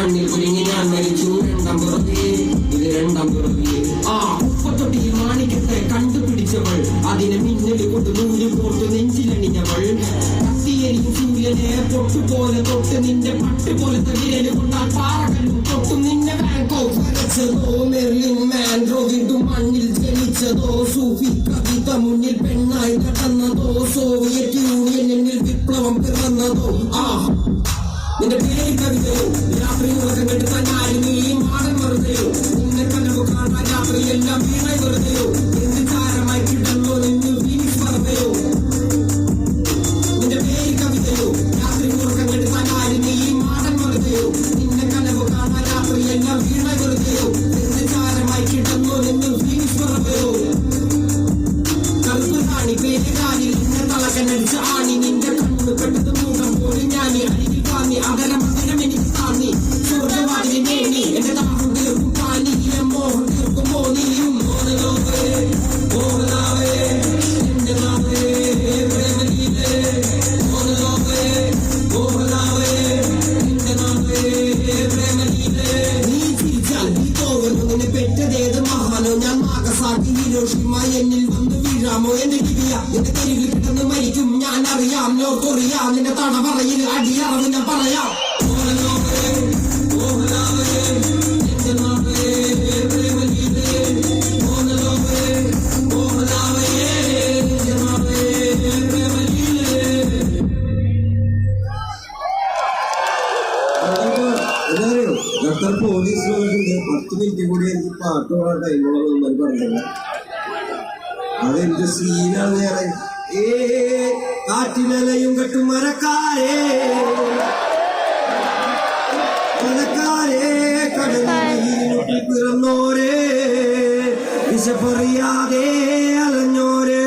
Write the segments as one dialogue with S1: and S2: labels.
S1: കണ്ണിൽ കുരുങ്ങി ഞാൻ മരിച്ചു രണ്ടാം പുറകെ ഇത് രണ്ടാം പുറകെ ആ ഉപ്പത്തൊട്ടി മാണിക്കത്തെ കണ്ടുപിടിച്ചവൾ അതിനെ മിന്നല് കൊണ്ട് നൂല് പോട്ട് നെഞ്ചിലണിഞ്ഞവൾ കത്തിയെരിയും സൂര്യനെ പൊട്ടുപോലെ തൊട്ട് നിന്റെ പട്ടുപോലത്തെ വിരല് കൊണ്ടാൽ പാറകല്ലും തൊട്ടും നിന്നെ ബാങ്കോക്ക് വരച്ചതോ മെർലിൻ മാൻഡ്രോ വീണ്ടും മണ്ണിൽ ജനിച്ചതോ സൂഫി കവിത മുന്നിൽ പെണ്ണായി നടന്നതോ സോവിയറ്റ് യൂണിയനിൽ വിപ്ലവം പിറന്നതോ ആ നിന്റെ പേര് കവിതയോ രാത്രി ഉറക്കം കെട്ട് തന്നായിരുന്നു ഈ മാടൻ വെറുതെയോ നിന്നെ കനവ് കാണാൻ രാത്രി എല്ലാം വീണായി വെറുതെയോ എന്ത് ചാരമായി കിടന്നോ നിന്ന് ഫീനിക്സ് പറതയോ നിന്റെ പേര് കവിതയോ രാത്രി ഉറക്കം കെട്ട് തന്നായിരുന്നു ഈ മാടൻ വെറുതെയോ നിന്നെ കനവ് കാണാൻ രാത്രി എല്ലാം വീണായി വെറുതെയോ എന്ത് ചാരമായി കിടന്നോ നിന്ന് ഫീനിക്സ് പറതയോ കറുപ്പ് കാണി പേര് കാലിൽ നിന്നെ തളകനടിച്ച ആണി നിന്റെ കണ്ണു പെട്ടത് മുഖം പോലും ഞാനി അരികിൽ കാന്നി അകരമന്ദിരം എനിക്ക് താന്നി സ്വർഗവാതിലെ നേടി എന്റെ താഹം തീർക്കും പാനി മോഹം തീർക്കുമ്പോ നീയും മോഹനാവേ മോഹനാവേ എന്റെ നാവേ പ്രേമലീലേ മോഹനാവേ മോഹനാവേ എന്റെ നാവേ പ്രേമലീലേ നീ ചിരിച്ചാൽ നീ തോന്നുന്നു നിന്നെ പെറ്റതേത് മഹാനോ ഞാൻ നാഗസാക്കി ഹിരോഷിമ എന്നിൽ വന്ന് വീഴാമോ എന്റെ ദിവ്യ എന്റെ തെരുവിൽ കിടന്ന് മരിക്കും ഞാൻ അറിയാം നോർക്കൊറിയാം നിന്റെ തടവറയിൽ അടിയറവ് ഞാൻ പറയാം മോഹനാവേ മോഹനാവേ എന്റെ നാവേ പ്രേമലീലേ മോഹനാവേ മോഹനാവേ എന്റെ നാവേ പ്രേമലീലേ
S2: എന്നറിയോ ഡോക്ടർ പോലീസ് 10 മിനിറ്റ് കൂടി എനിക്ക് പാട്ട് പാടാൻ ടൈമുള്ളതെന്ന് പറഞ്ഞില്ല അതെന്റെ സീനാണ് നേരെ കാറ്റിലലയും കെട്ടും മരക്കാരേ മരക്കാരേ കടലിൽ പിറന്നോരേ വിശപ്പറിയാതെ അലഞ്ഞോരേ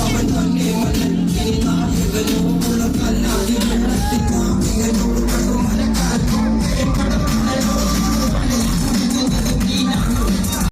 S1: അവൻ തന്നെ മലൻ ഇനി നായകനോ ഉള്ള കല്ലാതി